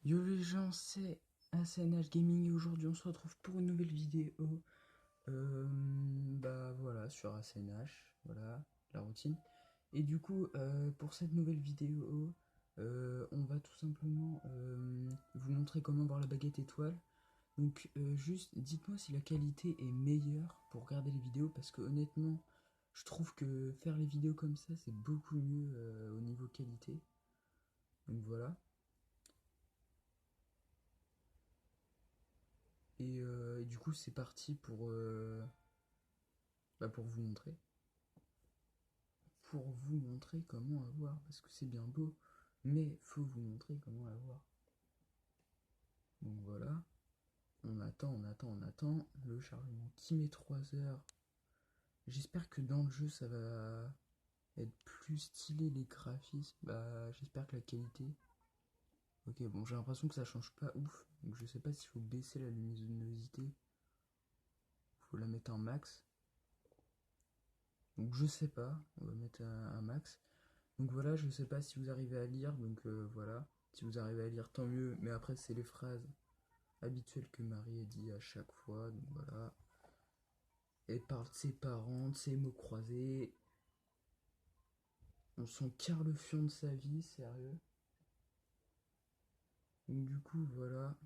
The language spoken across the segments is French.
Yo les gens, c'est ACNH Gaming et aujourd'hui on se retrouve pour une nouvelle vidéo. Bah voilà, sur ACNH, voilà, la routine. Et du coup, pour cette nouvelle vidéo, on va tout simplement vous montrer comment voir la baguette étoile. Donc juste dites-moi si la qualité est meilleure pour regarder les vidéos parce que honnêtement, je trouve que faire les vidéos comme ça c'est beaucoup mieux au niveau qualité. Donc voilà. Et du coup, c'est parti pour vous montrer. Pour vous montrer comment avoir. Parce que c'est bien beau, mais faut vous montrer comment avoir. Donc voilà. On attend, on attend, on attend. Le chargement qui met 3 heures. J'espère que dans le jeu, ça va être plus stylé les graphismes. Bah, j'espère que la qualité. Ok, bon, j'ai l'impression que ça change pas ouf. Donc je sais pas s'il faut baisser la luminosité. Faut la mettre en max. Donc je sais pas. On va mettre un max. Donc voilà, je sais pas si vous arrivez à lire, donc voilà. Si vous arrivez à lire, tant mieux. Mais après, c'est les phrases habituelles que Marie a dit à chaque fois. Donc voilà. Elle parle de ses parents, de ses mots croisés. On s'en carre le fion de sa vie, sérieux. Donc du coup, voilà.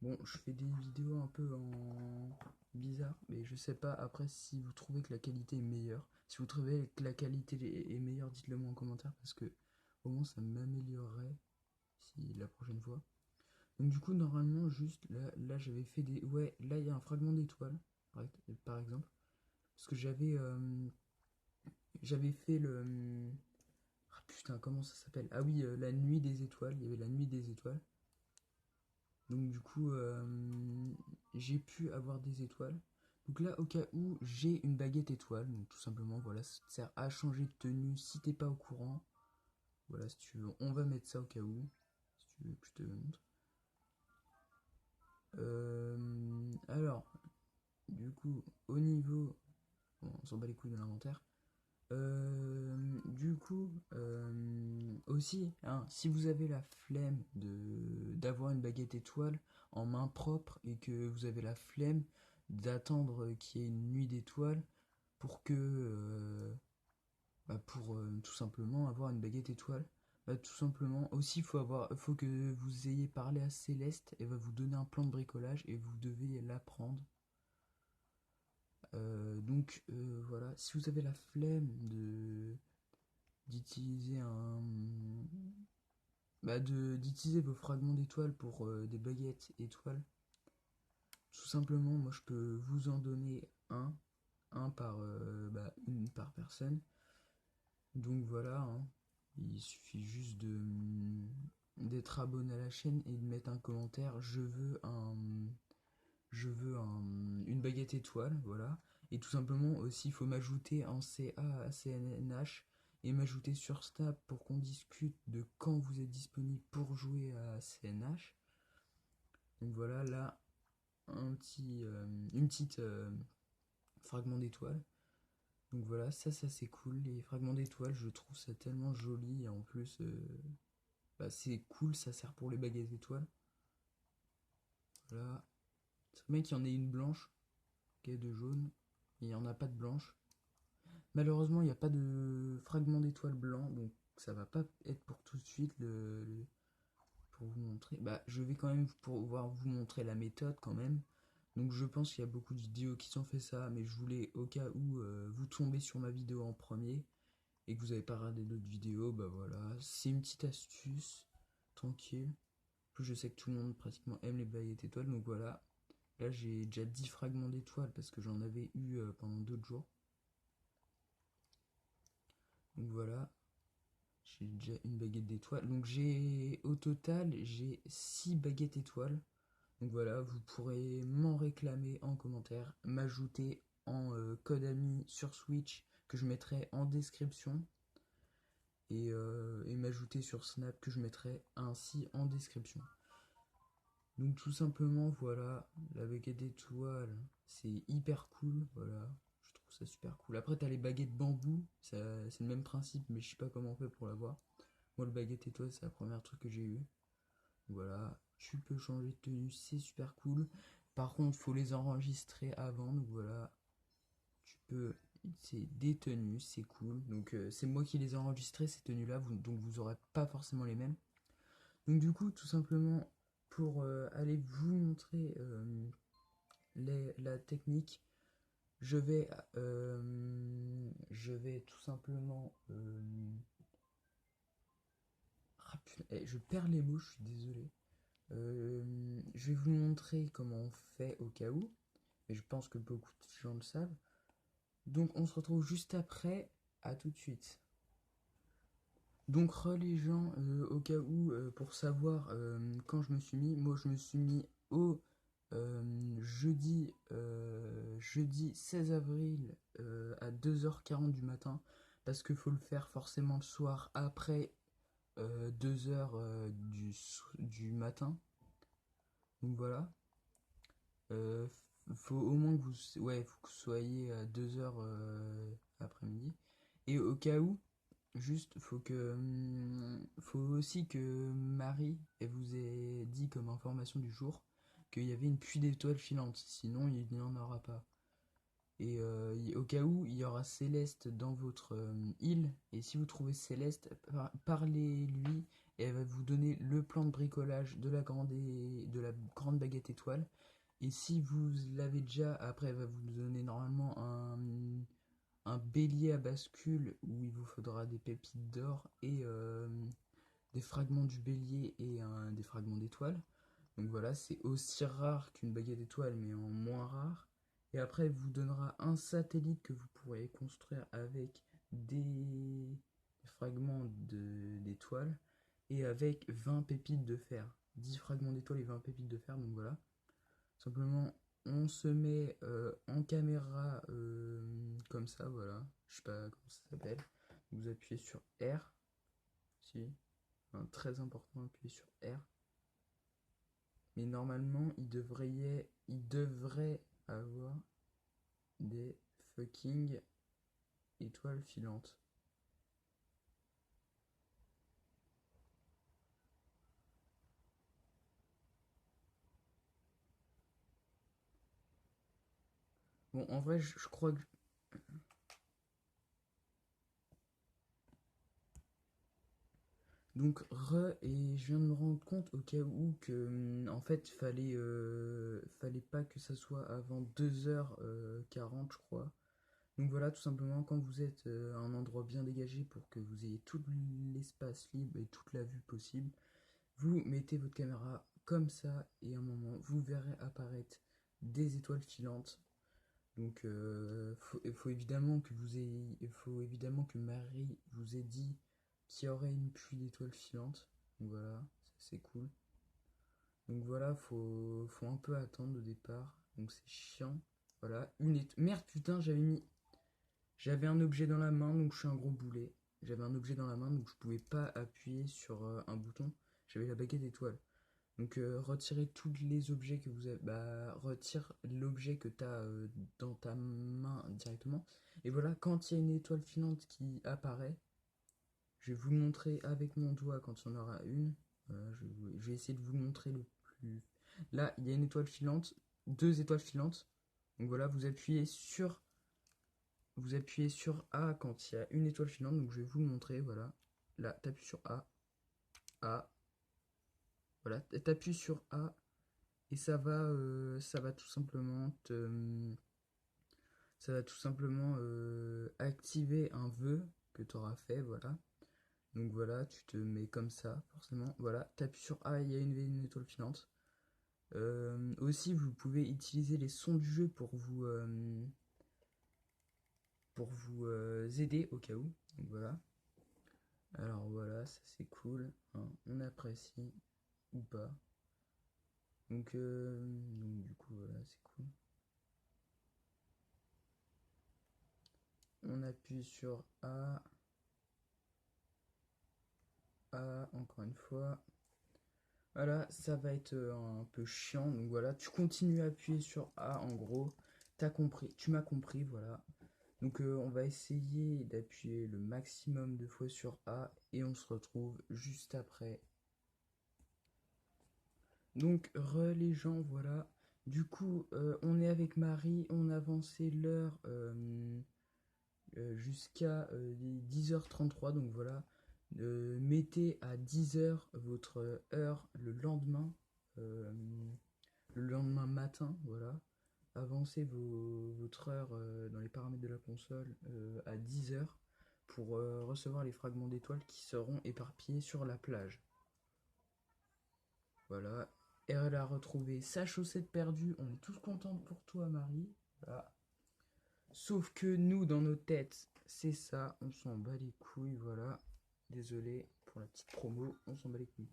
Bon, je fais des vidéos un peu en bizarre, mais je sais pas après si vous trouvez que la qualité est meilleure. Si vous trouvez que la qualité est meilleure, dites-le moi en commentaire parce que au moins ça m'améliorerait si la prochaine fois. Donc du coup, normalement, juste là j'avais fait des... Ouais, là il y a un fragment d'étoile, par exemple. Parce que j'avais fait le... Ah putain, comment ça s'appelle? Ah oui, la nuit des étoiles. Il y avait la nuit des étoiles. Donc du coup, j'ai pu avoir des étoiles. Donc là, au cas où, j'ai une baguette étoile. Donc tout simplement, voilà, ça te sert à changer de tenue si t'es pas au courant. Voilà, si tu veux, on va mettre ça au cas où. Si tu veux que je te montre. Alors, du coup, au niveau... Bon, on s'en bat les couilles de l'inventaire. Du coup, aussi, hein, si vous avez la flemme d'avoir une baguette étoile en main propre et que vous avez la flemme d'attendre qu'il y ait une nuit d'étoiles pour pour tout simplement avoir une baguette étoile, bah, tout simplement aussi faut que vous ayez parlé à Céleste. Elle va vous donner un plan de bricolage et vous devez l'apprendre. Voilà, si vous avez la flemme d'utiliser d'utiliser vos fragments d'étoiles pour des baguettes étoiles, tout simplement, moi je peux vous en donner un par une par personne. Donc voilà, hein, il suffit juste d'être abonné à la chaîne et de mettre un commentaire. Une baguette étoile, voilà. Et tout simplement aussi, il faut m'ajouter en CA à CNH et m'ajouter sur Snap pour qu'on discute de quand vous êtes disponible pour jouer à CNH. Donc voilà, là, une petite fragment d'étoile. Donc voilà, ça c'est cool. Les fragments d'étoiles, je trouve ça tellement joli. Et en plus, c'est cool, ça sert pour les baguettes étoiles. Voilà. C'est bien qu'il y en ait une blanche, ok, de jaune. Il n'y en a pas de blanche. Malheureusement, il n'y a pas de fragment d'étoile blanc, donc ça va pas être pour tout de suite pour vous montrer. Bah, je vais quand même pouvoir vous montrer la méthode quand même. Donc je pense qu'il y a beaucoup de vidéos qui sont fait ça, mais je voulais au cas où vous tombez sur ma vidéo en premier et que vous n'avez pas regardé d'autres vidéos, bah voilà, c'est une petite astuce, tranquille. En plus, je sais que tout le monde pratiquement aime les baguettes étoiles, donc voilà. Là, j'ai déjà 10 fragments d'étoiles parce que j'en avais eu pendant d'autres jours. Donc voilà, j'ai déjà une baguette d'étoiles. Donc au total, j'ai 6 baguettes étoiles. Donc voilà, vous pourrez m'en réclamer en commentaire, m'ajouter en code ami sur Switch que je mettrai en description et m'ajouter sur Snap que je mettrai ainsi en description. Donc tout simplement voilà, la baguette d'étoiles, c'est hyper cool, voilà, je trouve ça super cool. Après t'as les baguettes bambou, c'est le même principe mais je sais pas comment on fait pour l'avoir. Moi le baguette étoile c'est la première truc que j'ai eu. Voilà, tu peux changer de tenue, c'est super cool. Par contre, faut les enregistrer avant, donc voilà, tu peux, c'est des tenues, c'est cool. Donc c'est moi qui les ai enregistrées ces tenues-là, donc vous aurez pas forcément les mêmes. Donc du coup, tout simplement, pour aller vous montrer la technique, je vais tout simplement, ah, putain, je perds les mots, je suis désolé. Je vais vous montrer comment on fait au cas où, mais je pense que beaucoup de gens le savent. Donc on se retrouve juste après, à tout de suite. Donc les gens, au cas où, pour savoir quand je me suis mis, moi je me suis mis au jeudi 16 avril à 2h40 du matin, parce qu'il faut le faire forcément le soir après 2h du matin. Donc voilà. Euh, Faut au moins que faut que vous soyez à 2h après-midi. Et au cas où, juste, faut aussi que Marie elle vous ait dit comme information du jour qu'il y avait une pluie d'étoiles filantes, sinon il n'y en aura pas. Et au cas où, il y aura Céleste dans votre île, et si vous trouvez Céleste, parlez-lui, et elle va vous donner le plan de bricolage de la grande baguette étoile. Et si vous l'avez déjà, après elle va vous donner normalement un bélier à bascule où il vous faudra des pépites d'or et des fragments du bélier et des fragments d'étoile. Donc voilà, c'est aussi rare qu'une baguette d'étoile, mais en moins rare. Et après, elle vous donnera un satellite que vous pourrez construire avec des fragments d'étoiles et avec 20 pépites de fer. 10 fragments d'étoiles et 20 pépites de fer, donc voilà. Simplement, on se met en caméra comme ça, voilà. Je sais pas comment ça s'appelle. Vous appuyez sur R, si. Enfin, très important, appuyer sur R. Mais normalement, il devrait avoir des fucking étoiles filantes. Bon, en vrai, je crois que... Donc, et je viens de me rendre compte au cas où que, en fait, fallait pas que ça soit avant 2h40, je crois. Donc voilà, tout simplement, quand vous êtes à un endroit bien dégagé pour que vous ayez tout l'espace libre et toute la vue possible, vous mettez votre caméra comme ça et à un moment, vous verrez apparaître des étoiles filantes. Donc, faut évidemment il faut évidemment que Marie vous ait dit qu'il y aurait une pluie d'étoiles filantes. Donc voilà, ça c'est cool. Donc voilà, faut un peu attendre au départ. Donc c'est chiant. Voilà, merde, putain, j'avais un objet dans la main, donc je suis un gros boulet. J'avais un objet dans la main, donc je pouvais pas appuyer sur un bouton. J'avais la baguette d'étoile. Donc retirez tous les objets que vous avez. Bah, retire l'objet que tu as dans ta main directement. Et voilà, quand il y a une étoile filante qui apparaît, je vais vous le montrer avec mon doigt quand il y en aura une. Je vais essayer de vous le montrer le plus. Là, il y a une étoile filante, deux étoiles filantes. Donc voilà, vous appuyez sur A quand il y a une étoile filante. Donc je vais vous le montrer. Voilà. Là, tu appuies sur A. A. Voilà, tu appuies sur A. Et ça va tout simplement activer un vœu que tu auras fait, voilà. Donc voilà, tu te mets comme ça, forcément. Voilà, tu appuies sur A, il y a une étoile filante. Aussi, vous pouvez utiliser les sons du jeu pour vous aider au cas où. Donc voilà. Alors voilà, ça c'est cool, hein, on apprécie ou pas. Donc du coup, voilà, c'est cool. On appuie sur A. A, encore une fois. Voilà, ça va être un peu chiant. Donc voilà, tu continues à appuyer sur A en gros. T'as compris, tu m'as compris, voilà. Donc on va essayer d'appuyer le maximum de fois sur A et on se retrouve juste après. Donc, les gens, voilà. Du coup, on est avec Marie, on a avancé l'heure jusqu'à les 10h33, donc voilà. Mettez à 10h votre heure euh, le lendemain matin, voilà. Avancez votre heure dans les paramètres de la console à 10h pour recevoir les fragments d'étoiles qui seront éparpillés sur la plage. Voilà. Elle a retrouvé sa chaussette perdue. On est tous contents pour toi, Marie. Voilà. Sauf que nous, dans nos têtes, c'est ça. On s'en bat les couilles. Voilà. Désolé pour la petite promo. On s'en bat les couilles.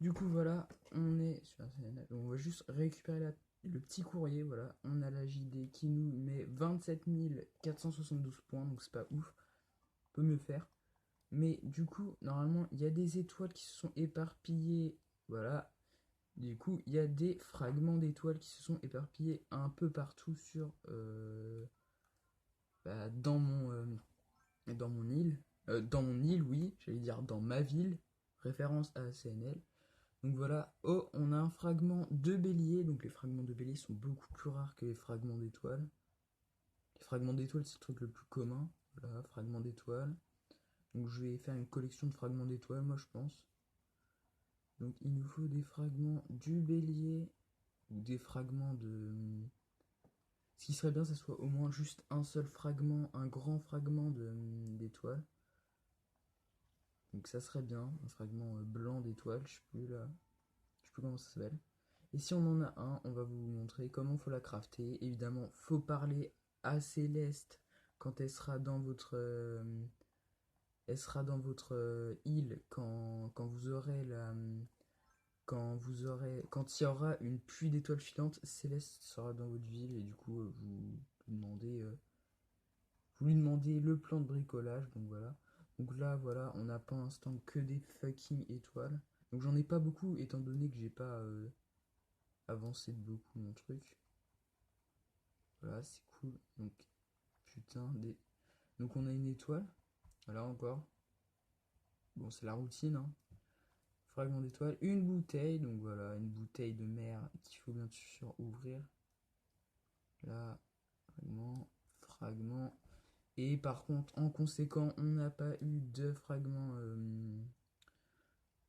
Du coup, voilà. On est sur un CNL. On va juste récupérer le petit courrier. Voilà. On a la JD qui nous met 27 472 points. Donc, c'est pas ouf. On peut mieux faire. Mais du coup, normalement, il y a des étoiles qui se sont éparpillées. Voilà. Du coup, il y a des fragments d'étoiles qui se sont éparpillés un peu partout dans mon île. Dans mon île, oui, j'allais dire dans ma ville, référence à CNL. Donc voilà, oh, on a un fragment de bélier. Donc les fragments de bélier sont beaucoup plus rares que les fragments d'étoiles. Les fragments d'étoiles, c'est le truc le plus commun. Voilà, fragments d'étoiles. Donc je vais faire une collection de fragments d'étoiles, moi je pense. Donc il nous faut des fragments du bélier ou des fragments de... Ce qui serait bien, ce soit au moins juste un seul fragment, un grand fragment d'étoile. Donc ça serait bien, un fragment blanc d'étoile, je sais plus là, je sais plus comment ça s'appelle. Et si on en a un, on va vous montrer comment faut la crafter. Évidemment, faut parler à Céleste quand elle sera dans votre île quand vous aurez quand il y aura une pluie d'étoiles filantes, Céleste sera dans votre ville et du coup vous lui demandez le plan de bricolage. Donc voilà. Donc là voilà, on n'a pour l'instant que des fucking étoiles. Donc j'en ai pas beaucoup étant donné que j'ai pas avancé de beaucoup mon truc. Voilà, c'est cool. Donc putain des. Donc on a une étoile. Voilà encore. Bon, c'est la routine, hein. Fragment d'étoile, une bouteille, donc voilà, une bouteille de mer qu'il faut bien sûr ouvrir. Là, fragment. Et par contre, en conséquent, on n'a pas eu de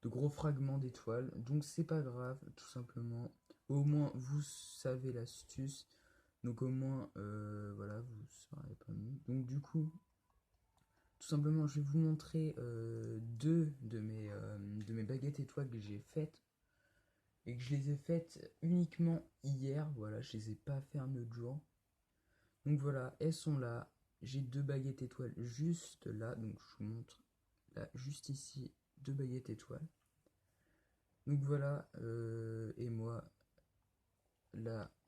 gros fragments d'étoiles. Donc c'est pas grave, tout simplement. Au moins, vous savez l'astuce. Donc au moins, voilà, vous serez pas mis. Donc du coup, tout simplement, je vais vous montrer deux de mes baguettes étoiles que j'ai faites et que je les ai faites uniquement hier. Voilà, je les ai pas fait un autre jour. Donc voilà, elles sont là. J'ai deux baguettes étoiles juste là. Donc je vous montre là, juste ici, deux baguettes étoiles. Donc voilà, et moi, là,